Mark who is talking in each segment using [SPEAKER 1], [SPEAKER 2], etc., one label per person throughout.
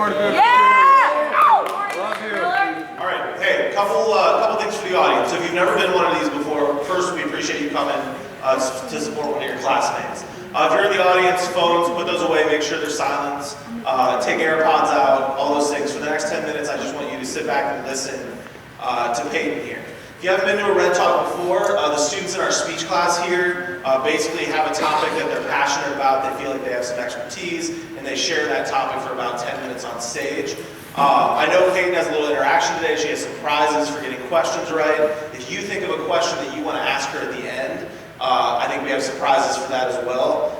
[SPEAKER 1] All right, hey, couple things for the audience. If you've never been one of these before, first, we appreciate you coming to support one of your classmates. If you're in the audience, phones, put those away, make sure they're silenced, take AirPods out, all those things. For the next 10 minutes, I just want you to sit back and listen to Peyton here. If you haven't been to a Red Talk before, the students in our speech class here basically have a topic that they're passionate about, they feel like they have some expertise, and they share that topic for about 10 minutes on stage. I know Peyton has a little interaction today. She has some prizes for getting questions right. If you think of a question that you want to ask her at the end, I think we have some prizes for that as well.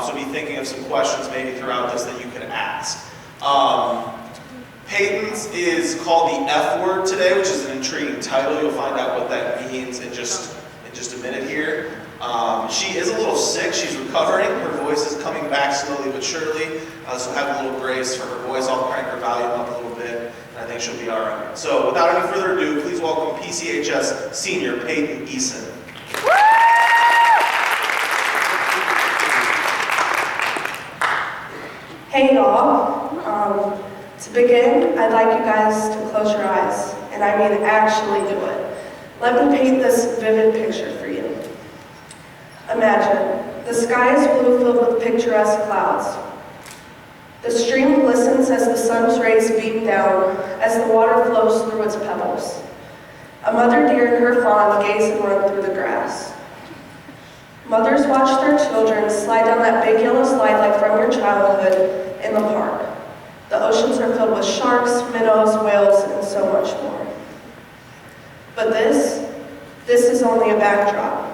[SPEAKER 1] So be thinking of some questions maybe throughout this that you could ask. Peyton's is called the F word today, which is an intriguing title. You'll find out what that means in just a minute here. She is a little sick. She's recovering. Her voice is coming back slowly but surely. So have a little grace for her voice. I'll crank her volume up a little bit, and I think she'll be all right. So without any further ado, please welcome PCHS senior Peyton Eason.
[SPEAKER 2] Hey y'all. To begin, I'd like you guys to close your eyes, and I mean actually do it. Let me paint this vivid picture for you. Imagine, the sky is blue filled with picturesque clouds. The stream glistens as the sun's rays beam down, as the water flows through its pebbles. A mother deer and her fawn gaze and run through the grass. Mothers watch their children slide down that big yellow slide like from your childhood in the park. The oceans are filled with sharks, minnows, whales, and so much more. But this is only a backdrop.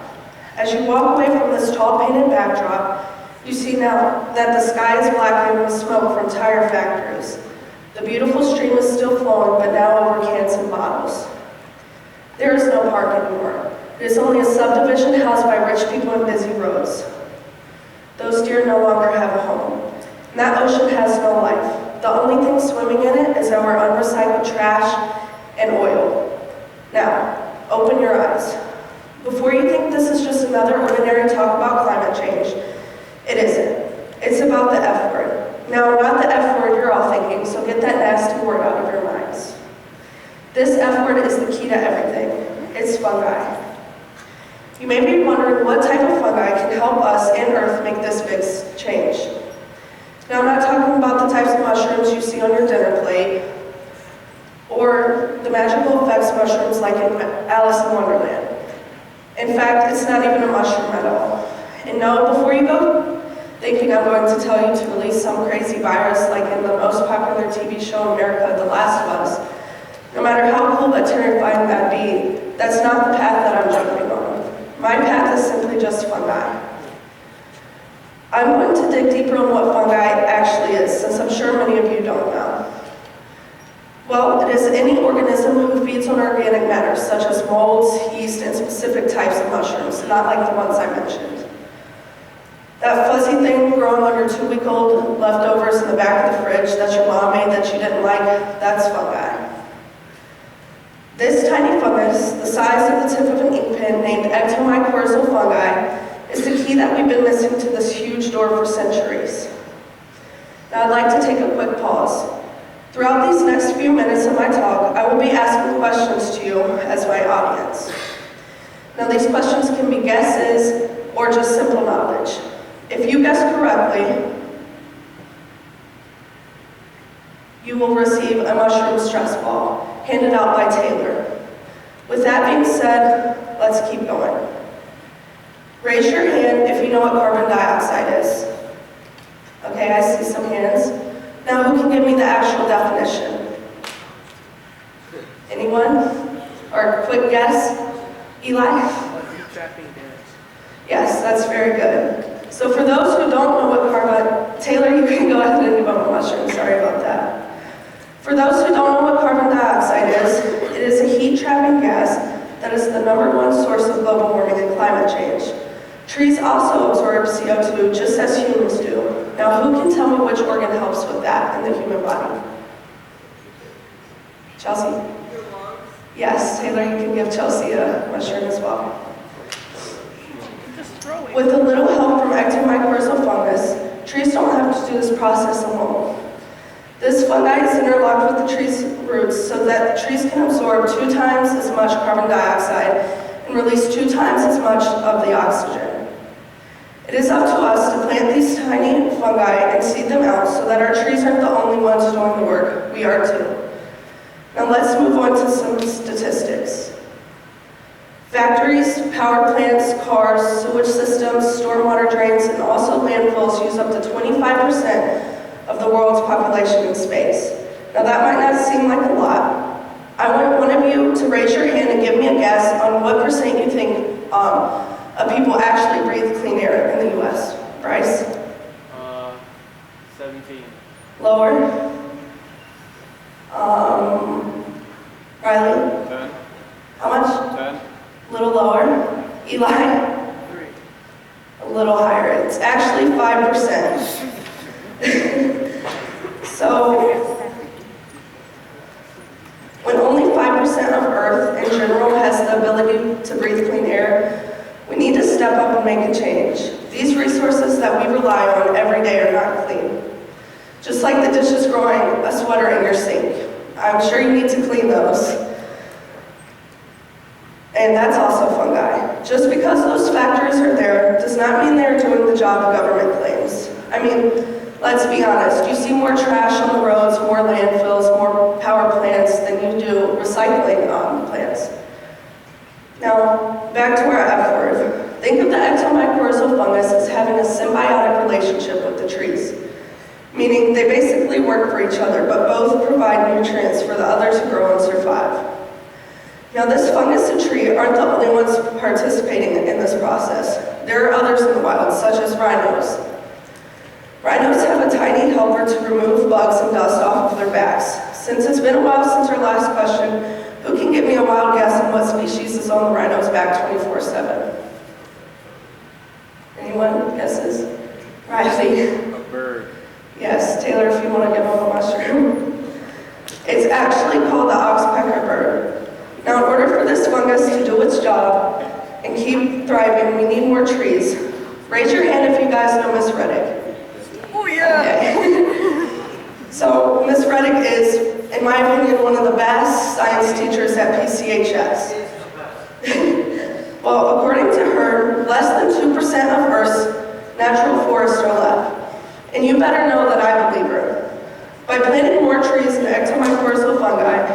[SPEAKER 2] As you walk away from this tall painted backdrop, you see now that the sky is blackened with smoke from tire factories. The beautiful stream is still flowing, but now over cans and bottles. There is no park anymore. It is only a subdivision housed by rich people and busy roads. Those deer no longer have a home. And that ocean has no life. The only thing swimming in it is our unrecycled trash and oil. Now, open your eyes. Before you think this is just another ordinary talk about climate change, it isn't. It's about the F word. Now, not the F word you're all thinking, so get that nasty word out of your minds. This F word is the key to everything. It's fungi. You may be wondering what type of fungi can help us and Earth make this big change. Now, I'm not talking about the types of mushrooms you see on your dinner plate, or the magical effects mushrooms like in Alice in Wonderland. In fact, it's not even a mushroom at all. And no, before you go thinking I'm going to tell you to release some crazy virus like in the most popular TV show in America, The Last of Us, no matter how cool but terrifying that be, that's not the path that I'm jumping on. My path is simply just fungi. I'm going to dig deeper on what fungi actually is, since I'm sure many of you don't know. Well, it is any organism who feeds on organic matter, such as molds, yeast, and specific types of mushrooms, not like the ones I mentioned. That fuzzy thing growing on your 2-week-old leftovers in the back of the fridge that your mom made that you didn't like, that's fungi. This tiny fungus, the size of the tip of an ink pen, named ectomycorrhizal fungi, is the key that we've been missing to this huge door for centuries. Now I'd like to take a quick pause. Throughout these next few minutes of my talk, I will be asking questions to you as my audience. Now these questions can be guesses or just simple knowledge. If you guess correctly, you will receive a mushroom stress ball handed out by Taylor. With that being said, let's keep going. Raise your hand if you know what carbon dioxide is. Okay, I see some hands. Now who can give me the actual definition? Anyone? Or a quick guess? Eli? Yes, that's very good. So for those who don't know what carbon, Taylor, you can go ahead and debunk a mushroom, sorry about that. For those who don't know what carbon dioxide is, it is a heat-trapping gas that is the #1 source of global warming and climate change. Trees also absorb CO2 just as humans do. Now who can tell me which organ helps with that in the human body? Chelsea?
[SPEAKER 3] Your lungs?
[SPEAKER 2] Yes, Taylor, you can give Chelsea a mushroom as well. With a little help from ectomycorrhizal fungus, trees don't have to do this process alone. This This fungi is interlocked with the tree's roots so that the trees can absorb 2 times as much carbon dioxide and release 2 times as much of the oxygen. It is up to us to plant these tiny fungi and seed them out so that our trees aren't the only ones doing the work. We are too. Now let's move on to some statistics. Factories, power plants, cars, sewage systems, stormwater drains, and also landfills use up to 25% of the world's population in space. Now that might not seem like a lot. I want one of you to raise your hand and give me a guess on what percent you think of people actually breathe clean air in the US. Bryce?
[SPEAKER 3] 17.
[SPEAKER 2] Lower? Riley?
[SPEAKER 3] 10.
[SPEAKER 2] How much?
[SPEAKER 3] 10.
[SPEAKER 2] A little lower. Eli?
[SPEAKER 3] 3.
[SPEAKER 2] A little higher. It's actually 5%. So, when only 5% of Earth in general has the ability to breathe clean air, we need to step up and make a change. These resources that we rely on every day are not clean. Just like the dishes growing a sweater in your sink. I'm sure you need to clean those. And that's also fungi. Just because those factories are there does not mean they're doing the job the government claims. I mean, let's be honest, you see more trash on the roads, more landfills, more power plants than you do recycling plants. Now, back to our F word. Think of the ectomycorrhizal fungus as having a symbiotic relationship with the trees, meaning they basically work for each other, but both provide nutrients for the other to grow and survive. Now, this fungus and tree aren't the only ones participating in this process. There are others in the wild, such as rhinos. Rhinos have a tiny helper to remove bugs and dust off of their backs. Since it's been a while since our last question, who can give me a wild guess on what species is on the rhino's back 24/7? Anyone guesses? Riley?
[SPEAKER 3] A bird.
[SPEAKER 2] Yes, Taylor, if you want to give them a mushroom. It's actually called the oxpecker bird. Now, in order for this fungus to do its job and keep thriving, we need more trees. Raise your hand if you guys know Miss Reddick.
[SPEAKER 3] Oh, yeah.
[SPEAKER 2] Okay. So, Miss Reddick is, in my opinion, one of the best science teachers at PCHS. Well, according to her, less than 2% of Earth's natural forests are left. And you better know that I believe her. By planting more trees and ectomycorrhizal fungi,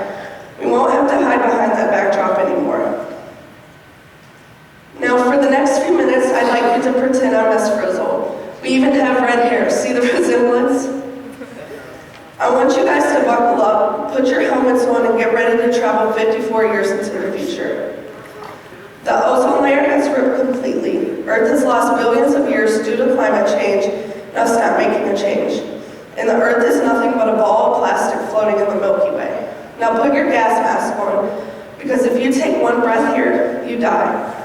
[SPEAKER 2] we won't have to hide behind that backdrop anymore. Now, for the next few minutes, I'd like you to pretend I'm Miss Frizzle. We even have red hair. See the resemblance? I want you guys to buckle up, put your helmets on, and get ready to travel 54 years into the future. The ozone layer has ripped completely. Earth has lost billions of years due to climate change, and us not making a change. And the Earth is nothing but a ball of plastic floating in the Milky Way. Now put your gas mask on, because if you take one breath here, you die.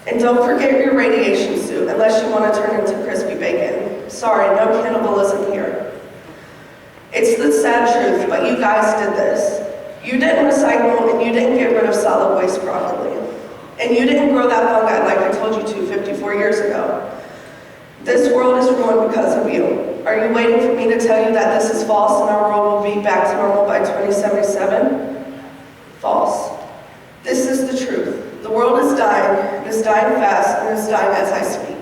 [SPEAKER 2] And don't forget your radiation suit, unless you want to turn into crispy bacon. Sorry, no cannibalism here. It's the sad truth, but you guys did this. You didn't recycle, and you didn't get rid of solid waste properly. And you didn't grow that fungi like I told you to 54 years ago. This world is ruined because of you. Are you waiting for me to tell you that this is false and our world will be back to normal by 2077? False. This is the truth. The world is dying, it is dying fast, and it is dying as I speak.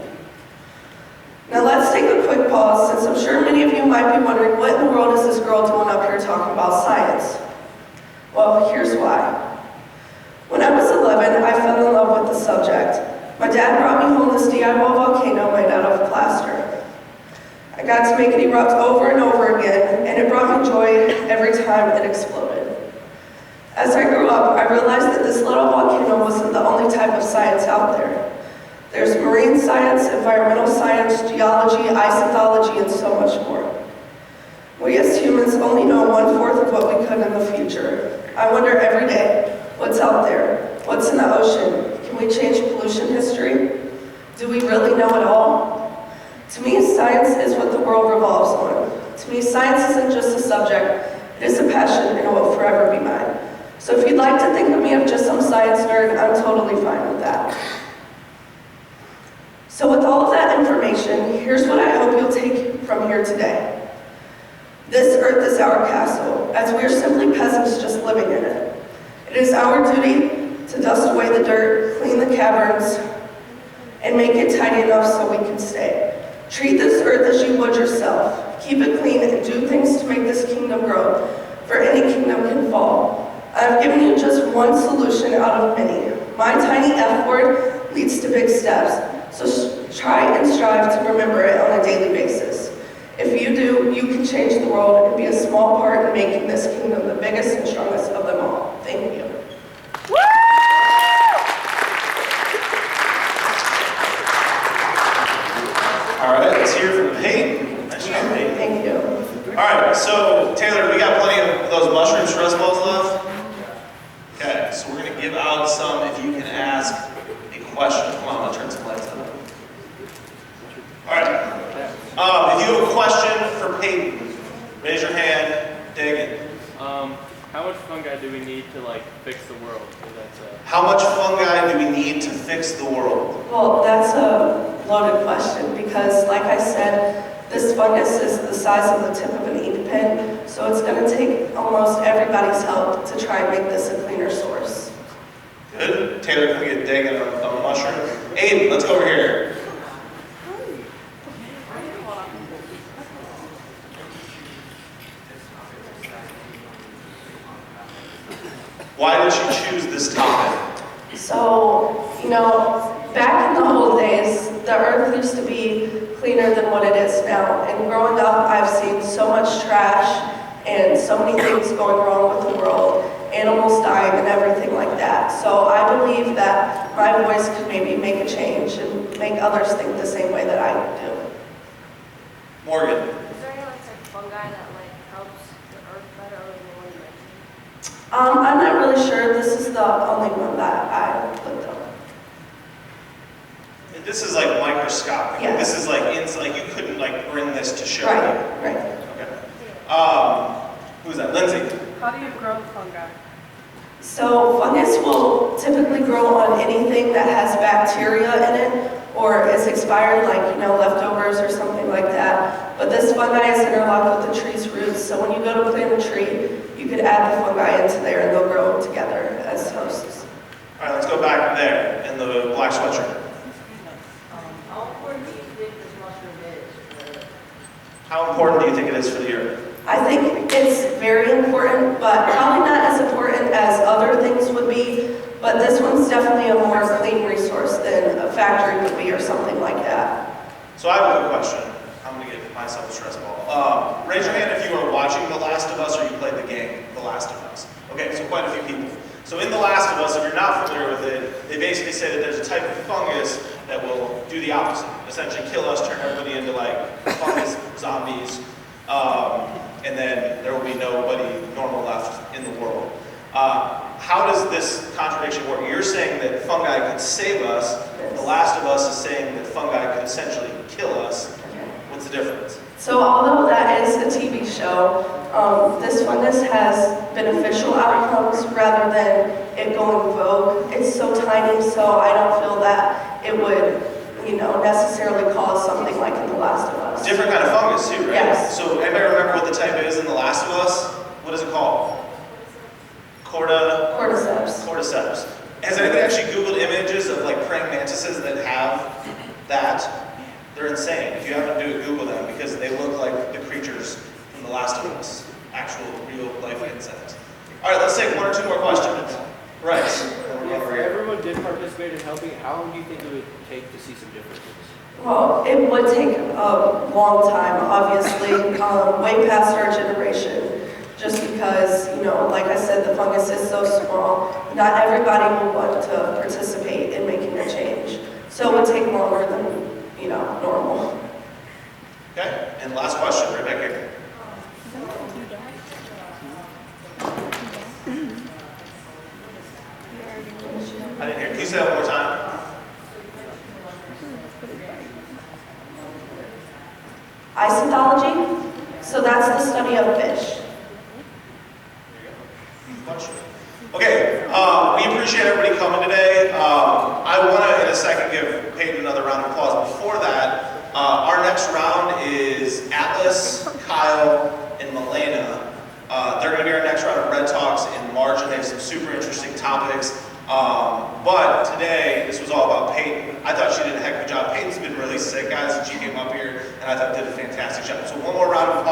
[SPEAKER 2] Now let's take a quick pause, since I'm sure many of you might be wondering, what in the world is this girl doing up here talking about science? Well, here's why. When I was 11, I fell in love with the subject. My dad brought me home this DIY volcano made out of plaster. I got to make it erupt over and over again, and it brought me joy every time it exploded. As I grew up, I realized that this little volcano wasn't the only type of science out there. There's marine science, environmental science, geology, isotology, and so much more. We as humans only know 1/4 of what we could in the future. I wonder every day, what's out there? What's in the ocean? Can we change pollution history? Do we really know it all? To me, science is what the world revolves on. To me, science isn't just a subject, it is a passion, and it will forever be mine. So if you'd like to think of me as just some science nerd, I'm totally fine with that. So with all of that information, here's what I hope you'll take from here today. This earth is our castle, as we are simply peasants just living in it. It is our duty to dust away the dirt, clean the caverns, and make it tidy enough so we can stay. Treat this earth as you would yourself. Keep it clean and do things to make this kingdom grow, for any kingdom can fall. I have given you just one solution out of many. My tiny F word leads to big steps, so try and strive to remember it on a daily basis. If you do, you can change the world and be a small part in making this kingdom the biggest and strongest of them all. Thank you.
[SPEAKER 1] All right, let's hear from Peyton. Nice job, Peyton.
[SPEAKER 2] Thank you.
[SPEAKER 1] All right, so Taylor, we got plenty of those mushroom stress balls left. Okay, so we're gonna give out some if you can ask a question. Come on, let's turn some lights on. All right. If you have a question for Peyton, raise your hand, dig it.
[SPEAKER 3] How much fungi do we need to like fix the world?
[SPEAKER 1] How much fungi do we need to fix the world?
[SPEAKER 2] Well, that's a loaded question because, like I said, this fungus is the size of the tip of an ink pen, so it's going to take almost everybody's help to try and make this a cleaner source.
[SPEAKER 1] Good. Taylor, can we get digging on a mushroom? Aiden, let's go over here. Why did you choose this topic?
[SPEAKER 2] So, back in the old days, the earth used to be cleaner than what it is now. And growing up, I've seen so much trash and so many things going wrong with the world, animals dying and everything like that. So I believe that my voice could maybe make a change and make others think the same way that I do.
[SPEAKER 1] Morgan.
[SPEAKER 4] Is there any like fungi that helps the earth better or the one you mentioned?
[SPEAKER 2] I'm not really sure. This is the only one that I looked up.
[SPEAKER 1] This is like microscopic.
[SPEAKER 2] Yes.
[SPEAKER 1] This is like you couldn't bring this to show.
[SPEAKER 2] Right.
[SPEAKER 1] Okay. Who's that? Lindsay.
[SPEAKER 5] How do you grow fungi?
[SPEAKER 2] So fungus will typically grow on anything that has bacteria in it or is expired, leftovers or something like that. But this fungi is interlocked with the tree's roots, so when you go to plant a tree, you could add the fungi into there and they'll grow together as hosts.
[SPEAKER 1] All right, let's go back there in the black sweatshirt.
[SPEAKER 4] How important do you think this mushroom is?
[SPEAKER 1] How important do you think it is for the earth?
[SPEAKER 2] I think it's very important, but probably not as important as other things would be, but this one's definitely a more clean resource than a factory would be or something like that.
[SPEAKER 1] So I have a good question. I'm going to get myself a stress ball. Raise your hand if you are watching The Last of Us or you played the game The Last of Us. Okay, so quite a few people. So in The Last of Us, if you're not familiar with it, they basically say that there's a type of fungus that will do the opposite. Essentially kill us, turn everybody into fungus zombies, and then there will be nobody normal left in the world. How does this contradiction work? You're saying that fungi could save us. The Last of Us is saying that fungi could essentially kill us. What's the difference?
[SPEAKER 2] So although that is a TV show, this fungus has beneficial outcomes rather than it going vogue. It's so tiny, so I don't feel that it would, necessarily cause something like in The Last of Us.
[SPEAKER 1] Different kind of fungus too, right?
[SPEAKER 2] Yes.
[SPEAKER 1] So anybody remember what the type is in The Last of Us? What is it called?
[SPEAKER 2] Cordyceps.
[SPEAKER 1] Cordyceps. Has anybody actually Googled images of praying mantises that have that? They're insane. If you haven't, Google them because they look like the creatures from The Last of Us. Actual, real life insects. All right, let's take one or two more questions. Right.
[SPEAKER 3] If everyone did participate in helping, how long do you think it would take to see some differences?
[SPEAKER 2] Well, it would take a long time, obviously, way past our generation, just because, like I said, the fungus is so small. Not everybody will want to participate in making a change. So it would take longer than, normal.
[SPEAKER 1] Okay, and last question, right back here. I didn't hear. Can you say that one more time?
[SPEAKER 2] Isotology, so that's the study of fish.
[SPEAKER 1] Okay, we appreciate everybody coming today. I want to, in a second, give Peyton another round of applause. Before that, our next round is Atlas, Kyle, and Milena. They're going to be our next round of Red Talks in March, and they have some super interesting topics. But today, this was all about Peyton. I thought she did a heck of a job. Peyton's been really sick, guys, and she came up here, and I thought did a fantastic job. So one more round of applause.